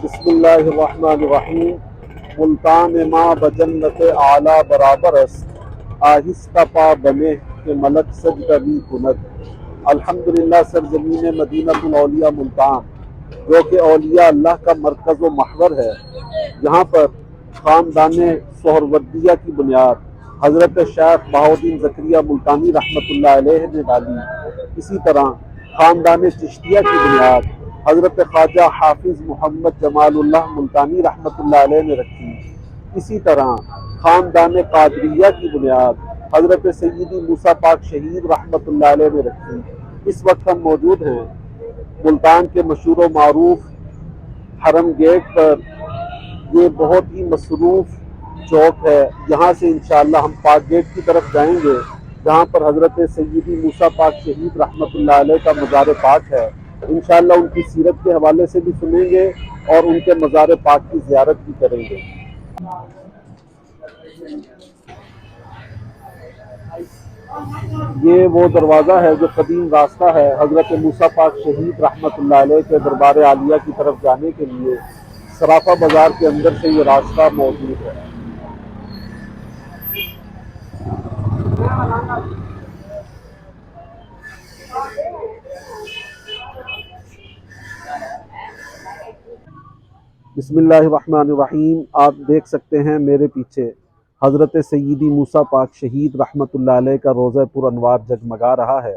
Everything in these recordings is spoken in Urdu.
بسم اللہ الرحمن الرحیم۔ ملتان ماں بجنت اعلیٰ برابر است، آہستہ پا بنے کہ ملک سجدہ بھی کند۔ الحمدللہ سرزمین مدینۃ الاولیاء ملتان، جو کہ اولیاء اللہ کا مرکز و محور ہے، یہاں پر خاندان سہروردیہ کی بنیاد حضرت شیخ بہاؤالدین زکریا ملتانی رحمۃ اللہ علیہ نے ڈالی۔ اسی طرح خاندان چشتیہ کی بنیاد حضرت خواجہ حافظ محمد جمال اللہ ملتانی رحمۃ اللہ علیہ نے رکھی۔ اسی طرح خاندان قادریہ کی بنیاد حضرت سیدی موسیٰ پاک شہید رحمۃ اللہ علیہ نے رکھی۔ اس وقت ہم موجود ہیں ملتان کے مشہور و معروف حرم گیٹ پر۔ یہ بہت ہی مصروف چوک ہے، یہاں سے انشاءاللہ ہم پاک گیٹ کی طرف جائیں گے، جہاں پر حضرت سیدی موسیٰ پاک شہید رحمۃ اللہ علیہ کا مزار پاک ہے۔ انشاءاللہ ان کی سیرت کے حوالے سے بھی سنیں گے اور ان کے مزار پاک کی زیارت بھی کریں گے۔ یہ وہ دروازہ ہے جو قدیم راستہ ہے حضرت موسیٰ پاک شہید رحمۃ اللہ علیہ کے دربار عالیہ کی طرف جانے کے لیے۔ سرافہ بازار کے اندر سے یہ راستہ موجود ہے۔ بسم اللہ الرحمن الرحیم۔ آپ دیکھ سکتے ہیں میرے پیچھے حضرت سیدی موسیٰ پاک شہید رحمۃ اللہ علیہ کا روضہ پر انوار جگمگا رہا ہے۔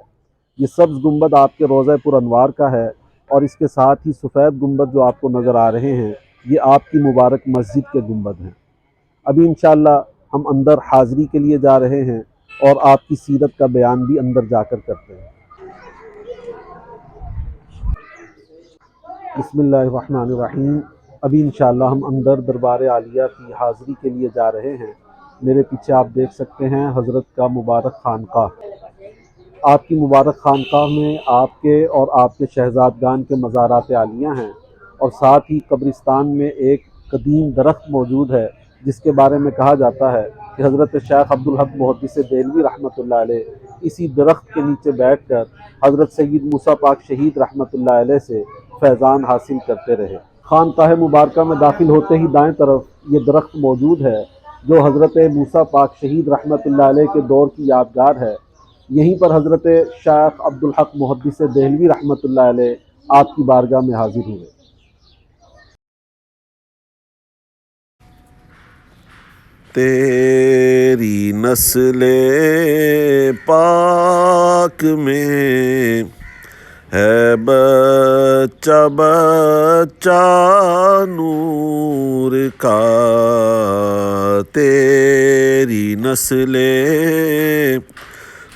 یہ سبز گنبد آپ کے روضہ پر انوار کا ہے، اور اس کے ساتھ ہی سفید گنبد جو آپ کو نظر آ رہے ہیں یہ آپ کی مبارک مسجد کے گنبد ہیں۔ ابھی انشاءاللہ ہم اندر حاضری کے لیے جا رہے ہیں اور آپ کی سیرت کا بیان بھی اندر جا کر کرتے ہیں۔ بسم اللہ الرحمن الرحیم۔ ابھی انشاءاللہ ہم اندر دربار عالیہ کی حاضری کے لیے جا رہے ہیں۔ میرے پیچھے آپ دیکھ سکتے ہیں حضرت کا مبارک خانقاہ۔ آپ کی مبارک خانقاہ میں آپ کے اور آپ کے شہزادگان کے مزارات عالیہ ہیں، اور ساتھ ہی قبرستان میں ایک قدیم درخت موجود ہے جس کے بارے میں کہا جاتا ہے کہ حضرت شیخ عبدالحق محدث دہلوی رحمۃ اللہ علیہ اسی درخت کے نیچے بیٹھ کر حضرت سید موسیٰ پاک شہید رحمۃ اللہ علیہ سے فیضان حاصل کرتے رہے۔ خانقاہ مبارکہ میں داخل ہوتے ہی دائیں طرف یہ درخت موجود ہے جو حضرت موسیٰ پاک شہید رحمۃ اللہ علیہ کے دور کی یادگار ہے۔ یہیں پر حضرت شیخ عبدالحق محدث دہلوی رحمۃ اللہ علیہ آپ کی بارگاہ میں حاضر ہوئے۔ تیری نسل پاک میں ہے بچہ بچہ نور کا، تیری نسل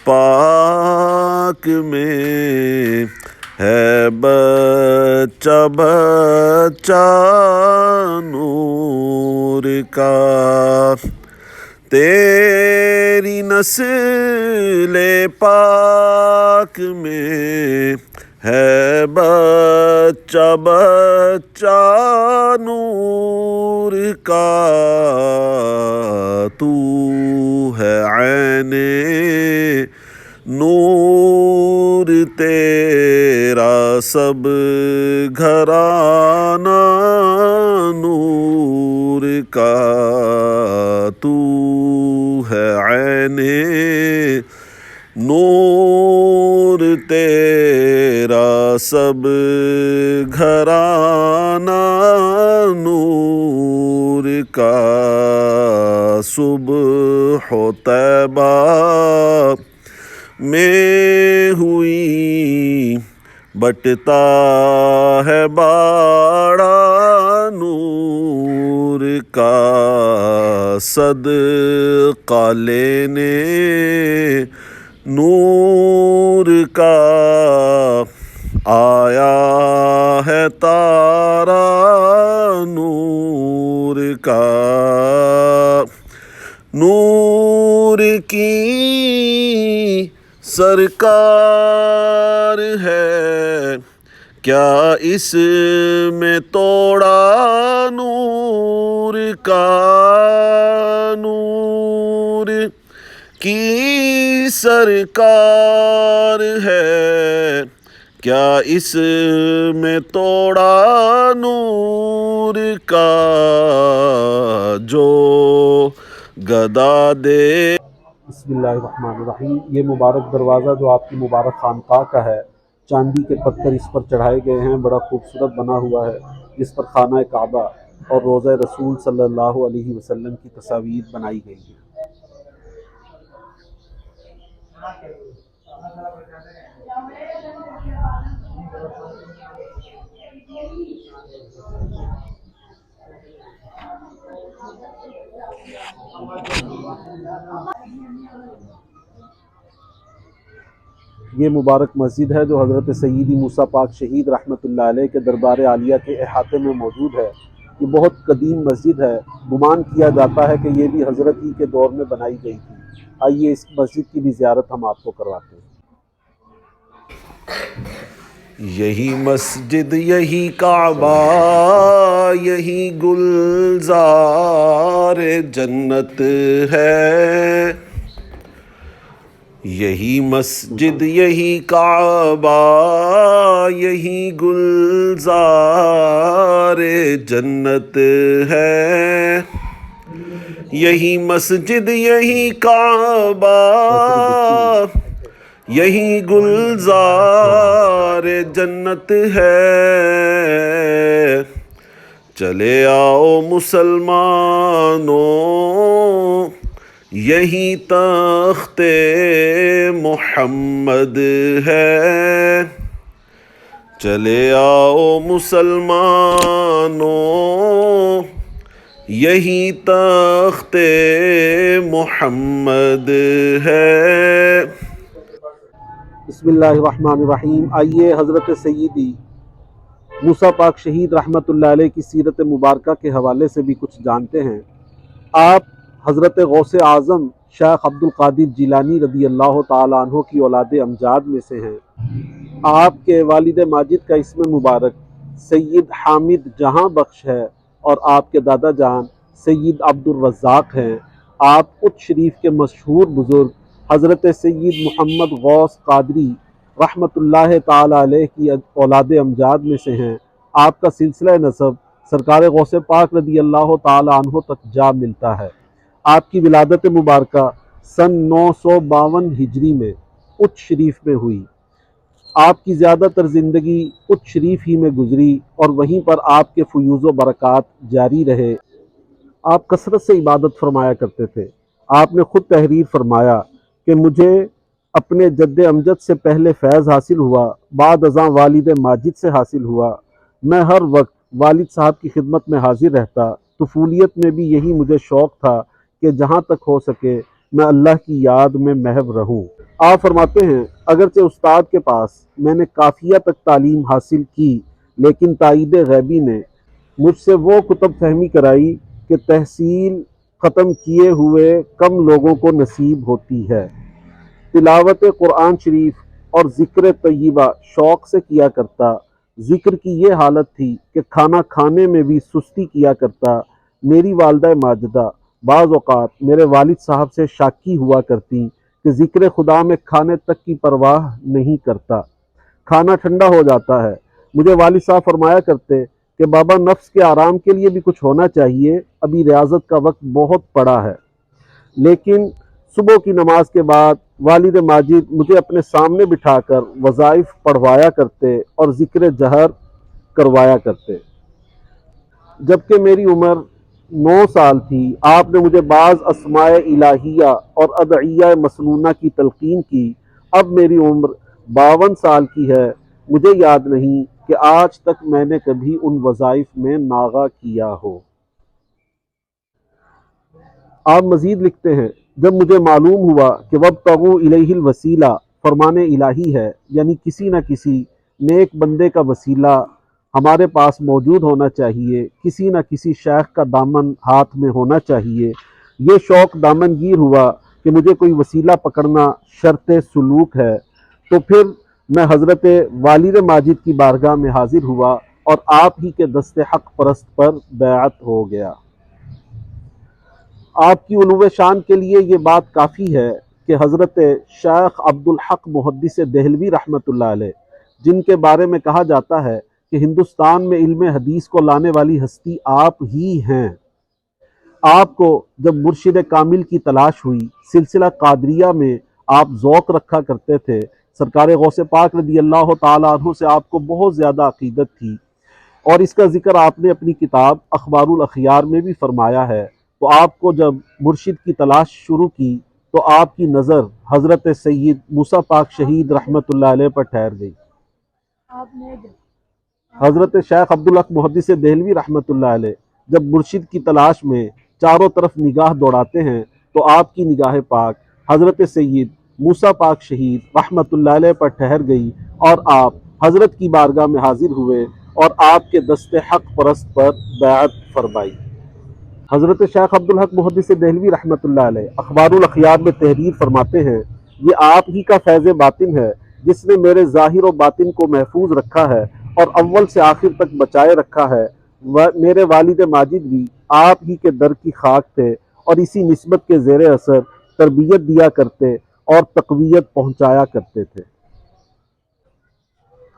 پاک میں ہے بچہ بچہ نور کا، تیری نسل پاک میں ہے بچہ بچہ نور کا، تو ہے عین نور تیرا سب گھرانہ نور کا، تو ہے عین نور تیرا سب گھرانہ نور کا، صبح و طیبہ میں ہوئی بٹتا ہے باڑا نور کا، صدقہ لینے نور کا آیا ہے تارا نور کا، نور کی سرکار ہے کیا اس میں توڑا نور کا، نور کی سرکار ہے کیا اس میں توڑا نور نور کا جو گدا دے. بسم اللہ الرحمن الرحیم. یہ مبارک دروازہ جو آپ کی مبارک خانقاہ کا ہے، چاندی کے پتھر اس پر چڑھائے گئے ہیں، بڑا خوبصورت بنا ہوا ہے، جس پر خانہ کعبہ اور روضہ رسول صلی اللہ علیہ وسلم کی تصاویر بنائی گئی ہیں. یہ مبارک مسجد ہے جو حضرت سیدی موسیٰ پاک شہید رحمۃ اللہ علیہ کے دربار عالیہ کے احاطے میں موجود ہے. یہ بہت قدیم مسجد ہے، گمان کیا جاتا ہے کہ یہ بھی حضرت ہی کے دور میں بنائی گئی تھی. آئیے اس مسجد کی بھی زیارت ہم آپ کو کرواتے ہیں. یہی مسجد، یہی کعبہ، یہی گلزار جنت ہے. یہی مسجد، یہی کعبہ، یہی گلزار جنت ہے. یہی مسجد، یہی کعبہ، یہی گلزار جنت ہے. چلے آؤ مسلمانوں، یہی تخت محمد ہے. چلے آؤ مسلمانوں، یہی تخت محمد ہے. بسم اللہ الرحمن الرحیم. آئیے حضرت سیدی موسیٰ پاک شہید رحمۃ اللہ علیہ کی سیرت مبارکہ کے حوالے سے بھی کچھ جانتے ہیں. آپ حضرت غوث اعظم شیخ عبد القادر جیلانی رضی اللہ تعالیٰ عنہ کی اولاد امجاد میں سے ہیں. آپ کے والد ماجد کا اسم مبارک سید حامد جہاں بخش ہے اور آپ کے دادا جان سید عبد الرزاق ہیں. آپ اچ شریف کے مشہور بزرگ حضرت سید محمد غوث قادری رحمۃ اللہ تعالیٰ علیہ کی اولاد امجاد میں سے ہیں. آپ کا سلسلہ نسب سرکار غوث پاک رضی اللہ تعالیٰ عنہ تک جا ملتا ہے. آپ کی ولادت مبارکہ سن 952 ہجری میں اچ شریف میں ہوئی. آپ کی زیادہ تر زندگی اچ شریف ہی میں گزری اور وہیں پر آپ کے فیوز و برکات جاری رہے. آپ کثرت سے عبادت فرمایا کرتے تھے. آپ نے خود تحریر فرمایا کہ مجھے اپنے جد امجد سے پہلے فیض حاصل ہوا، بعد ازاں والد ماجد سے حاصل ہوا. میں ہر وقت والد صاحب کی خدمت میں حاضر رہتا. طفولیت میں بھی یہی مجھے شوق تھا کہ جہاں تک ہو سکے میں اللہ کی یاد میں محو رہوں. آپ فرماتے ہیں اگرچہ استاد کے پاس میں نے کافیہ تک تعلیم حاصل کی، لیکن تائید غیبی نے مجھ سے وہ کتب فہمی کرائی کہ تحصیل ختم کیے ہوئے کم لوگوں کو نصیب ہوتی ہے. تلاوت قرآن شریف اور ذکر طیبہ شوق سے کیا کرتا. ذکر کی یہ حالت تھی کہ کھانا کھانے میں بھی سستی کیا کرتا. میری والدہ ماجدہ بعض اوقات میرے والد صاحب سے شاکی ہوا کرتی کہ ذکر خدا میں کھانے تک کی پرواہ نہیں کرتا، کھانا ٹھنڈا ہو جاتا ہے. مجھے والد صاحب فرمایا کرتے کہ بابا نفس کے آرام کے لیے بھی کچھ ہونا چاہیے، ابھی ریاضت کا وقت بہت پڑا ہے. لیکن صبح کی نماز کے بعد والد ماجد مجھے اپنے سامنے بٹھا کر وظائف پڑھوایا کرتے اور ذکر جہر کروایا کرتے. جبکہ میری عمر 9 سال تھی آپ نے مجھے بعض اسماء الہیہ اور ادعیہ مسنونہ کی تلقین کی. اب میری عمر 52 سال کی ہے. مجھے یاد نہیں کہ آج تک میں نے کبھی ان وظائف میں ناغہ کیا ہو. آپ مزید لکھتے ہیں جب مجھے معلوم ہوا کہ وابتغوا الیہ الوسیلہ فرمان الہی ہے، یعنی کسی نہ کسی نیک بندے کا وسیلہ ہمارے پاس موجود ہونا چاہیے، کسی نہ کسی شیخ کا دامن ہاتھ میں ہونا چاہیے، یہ شوق دامن گیر ہوا کہ مجھے کوئی وسیلہ پکڑنا شرط سلوک ہے. تو پھر میں حضرت والد ماجد کی بارگاہ میں حاضر ہوا اور آپ ہی کے دست حق پرست پر بیعت ہو گیا. آپ کی علو شان کے لیے یہ بات کافی ہے کہ حضرت شیخ عبد الحق محدث دہلوی رحمۃ اللہ علیہ، جن کے بارے میں کہا جاتا ہے کہ ہندوستان میں علم حدیث کو لانے والی ہستی آپ ہی ہیں۔ آپ کو جب مرشد کامل کی تلاش ہوئی، سلسلہ قادریہ میں آپ ذوق رکھا کرتے تھے، سرکار غوث پاک رضی اللہ تعالیٰ عنہ سے آپ کو بہت زیادہ عقیدت تھی، اور اس کا ذکر آپ نے اپنی کتاب اخبار الاخیار میں بھی فرمایا ہے۔ تو آپ کو جب مرشد کی تلاش شروع کی تو آپ کی نظر حضرت سید موسیٰ پاک شہید رحمۃ اللہ علیہ پر ٹھہر گئی۔ حضرت شیخ عبدالحق محدث دہلوی رحمۃ اللہ علیہ جب مرشد کی تلاش میں چاروں طرف نگاہ دوڑاتے ہیں تو آپ کی نگاہ پاک حضرت سید موسیٰ پاک شہید رحمۃ اللہ علیہ پر ٹھہر گئی، اور آپ حضرت کی بارگاہ میں حاضر ہوئے اور آپ کے دست حق پرست پر بیعت فرمائی۔ حضرت شیخ عبدالحق محدث دہلوی رحمۃ اللہ علیہ اخبار الاخیار میں تحریر فرماتے ہیں، یہ آپ ہی کا فیض باطن ہے جس نے میرے ظاہر و باطن کو محفوظ رکھا ہے اور اول سے آخر تک بچائے رکھا ہے۔ میرے والد ماجد بھی آپ ہی کے در کی خاک تھے اور اسی نسبت کے زیر اثر تربیت دیا کرتے اور تقویت پہنچایا کرتے تھے۔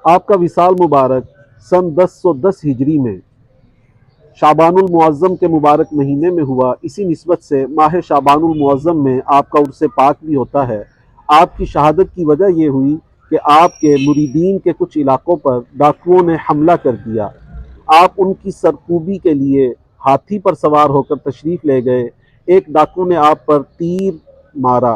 آپ کا وصال مبارک سن 1010 ہجری میں شعبان المعظم کے مبارک مہینے میں ہوا، اسی نسبت سے ماہ شعبان المعظم میں آپ کا عرس پاک بھی ہوتا ہے۔ آپ کی شہادت کی وجہ یہ ہوئی کہ آپ کے مریدین کے کچھ علاقوں پر ڈاکوؤں نے حملہ کر دیا۔ آپ ان کی سرکوبی کے لیے ہاتھی پر سوار ہو کر تشریف لے گئے۔ ایک ڈاکو نے آپ پر تیر مارا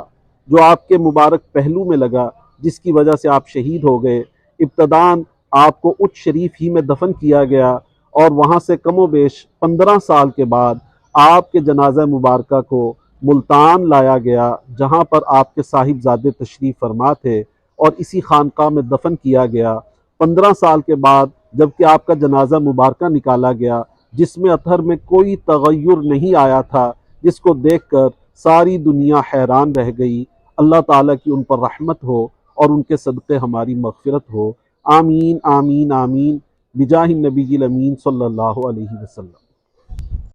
جو آپ کے مبارک پہلو میں لگا، جس کی وجہ سے آپ شہید ہو گئے۔ ابتداً آپ کو اچ شریف ہی میں دفن کیا گیا، اور وہاں سے کم و بیش 15 سال کے بعد آپ کے جنازہ مبارکہ کو ملتان لایا گیا، جہاں پر آپ کے صاحبزادے تشریف فرما تھے، اور اسی خانقاہ میں دفن کیا گیا۔ 15 سال کے بعد جبکہ آپ کا جنازہ مبارکہ نکالا گیا، جس میں اطہر میں کوئی تغیر نہیں آیا تھا، جس کو دیکھ کر ساری دنیا حیران رہ گئی۔ اللہ تعالیٰ کی ان پر رحمت ہو اور ان کے صدقے ہماری مغفرت ہو، آمین آمین آمین، بجاہ النبی الامین صلی اللہ علیہ وسلم۔